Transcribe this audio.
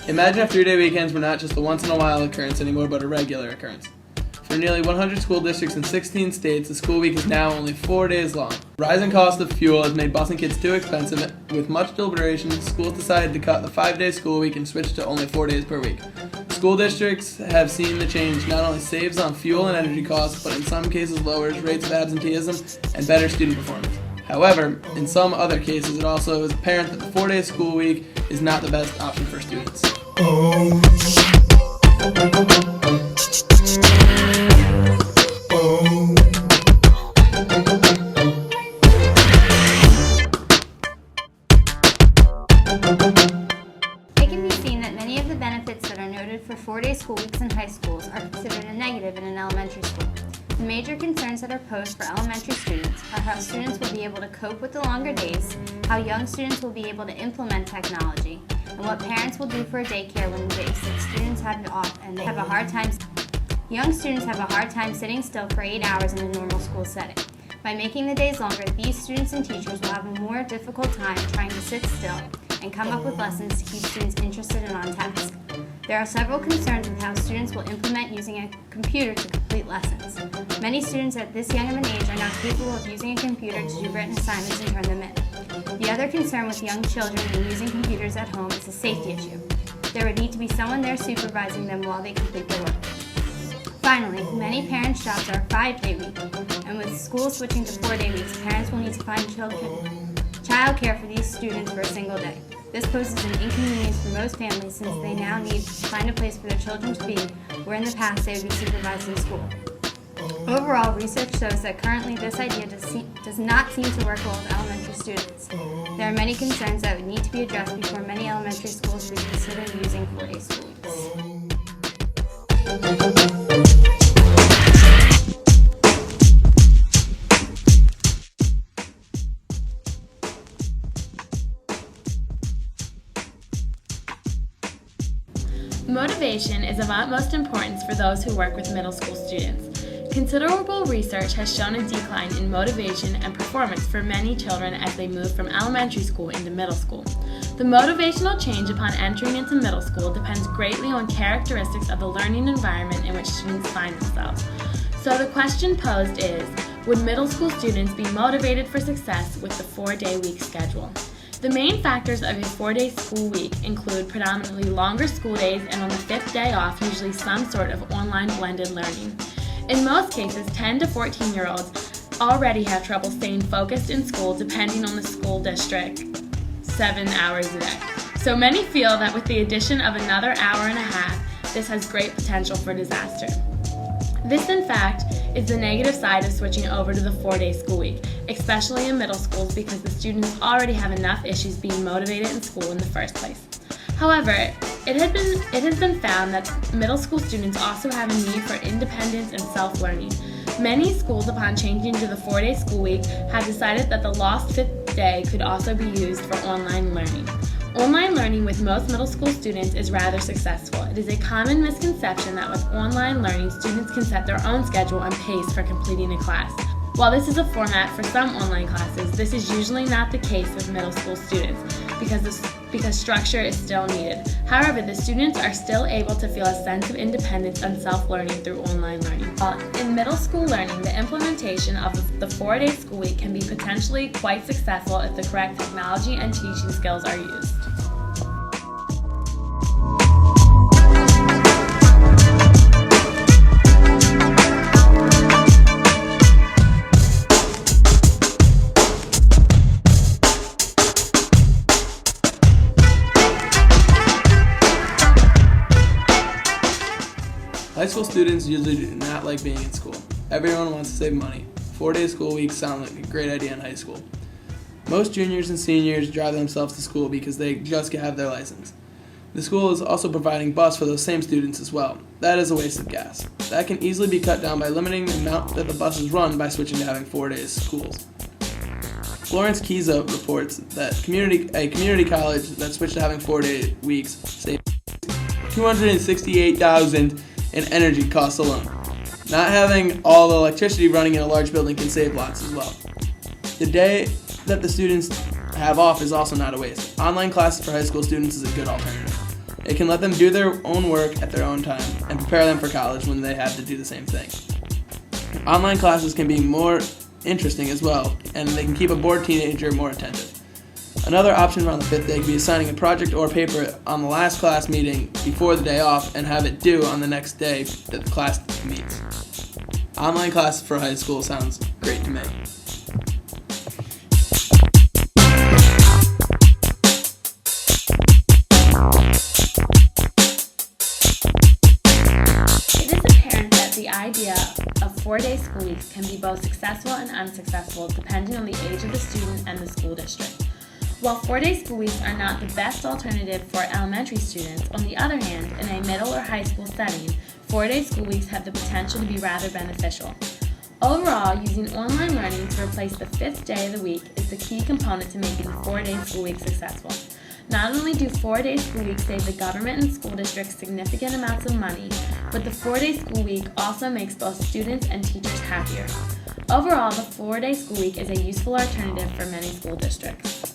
Imagine if 3-day weekends were not just a once-in-a-while occurrence anymore, but a regular occurrence. For nearly 100 school districts in 16 states, the school week is now only 4 days long. Rising cost of fuel has made busing kids too expensive. With much deliberation, schools decided to cut the 5-day school week and switch to only 4 days per week. School districts have seen the change not only saves on fuel and energy costs, but in some cases lowers rates of absenteeism and better student performance. However, in some other cases, it also is apparent that the 4-day school week is not the best option for students. It can be seen that many of the benefits that are noted for 4-day school weeks in high schools are considered a negative in an elementary school. The major concerns that are posed for elementary students are how students will be able to cope with the longer days, how young students will be able to implement technology, and what parents will do for a daycare when day 6 students have it off and they have a hard time. Young students have a hard time sitting still for 8 hours in a normal school setting. By making the days longer, these students and teachers will have a more difficult time trying to sit still and come up with lessons to keep students interested and on task. There are several concerns with how students will implement using a computer to complete lessons. Many students at this young of an age are not capable of using a computer to do written assignments and turn them in. The other concern with young children and using computers at home is a safety issue. There would need to be someone there supervising them while they complete their work. Finally, many parents' jobs are a 5-day week, and with schools switching to 4-day weeks, parents will need to find childcare for these students for a single day. This poses an inconvenience for most families since they now need to find a place for their children to be, where in the past they would be supervised in school. Overall, research shows that currently this idea does not seem to work well with elementary students. There are many concerns that would need to be addressed before many elementary schools would consider using 4-day school weeks. Motivation is of utmost importance for those who work with middle school students. Considerable research has shown a decline in motivation and performance for many children as they move from elementary school into middle school. The motivational change upon entering into middle school depends greatly on characteristics of the learning environment in which students find themselves. So the question posed is, would middle school students be motivated for success with the 4-day week schedule? The main factors of a 4-day school week include predominantly longer school days and on the 5th day off, usually some sort of online blended learning. In most cases, 10 to 14-year-olds already have trouble staying focused in school depending on the school district 7 hours a day. So many feel that with the addition of another hour and a half, this has great potential for disaster. This, in fact, is the negative side of switching over to the 4-day school week, especially in middle schools because the students already have enough issues being motivated in school in the first place. However, it has been found that middle school students also have a need for independence and self-learning. Many schools, upon changing to the 4-day school week, have decided that the lost 5th day could also be used for online learning. Online learning with most middle school students is rather successful. It is a common misconception that with online learning, students can set their own schedule and pace for completing a class. While this is a format for some online classes, this is usually not the case with middle school students because structure is still needed. However, the students are still able to feel a sense of independence and self-learning through online learning. In middle school learning, the implementation of the 4-day school week can be potentially quite successful if the correct technology and teaching skills are used. school students usually do not like being in school. Everyone wants to save money. 4-day school weeks sound like a great idea in high school. Most juniors and seniors drive themselves to school because they just have their license. The school is also providing bus for those same students as well. That is a waste of gas. That can easily be cut down by limiting the amount that the buses run by switching to having 4-day schools. Florence Kiza reports that a community college that switched to having 4-day weeks saved $268,000 in energy costs alone. Not having all the electricity running in a large building can save lots as well. The day that the students have off is also not a waste. Online classes for high school students is a good alternative. It can let them do their own work at their own time and prepare them for college when they have to do the same thing. Online classes can be more interesting as well, and they can keep a bored teenager more attentive. Another option around the 5th day could be assigning a project or paper on the last class meeting before the day off and have it due on the next day that the class meets. Online classes for high school sounds great to me. It is apparent that the idea of 4-day school weeks can be both successful and unsuccessful depending on the age of the student and the school district. While 4-day school weeks are not the best alternative for elementary students, on the other hand, in a middle or high school setting, 4-day school weeks have the potential to be rather beneficial. Overall, using online learning to replace the 5th day of the week is the key component to making the 4-day school week successful. Not only do 4-day school weeks save the government and school districts significant amounts of money, but the 4-day school week also makes both students and teachers happier. Overall, the 4-day school week is a useful alternative for many school districts.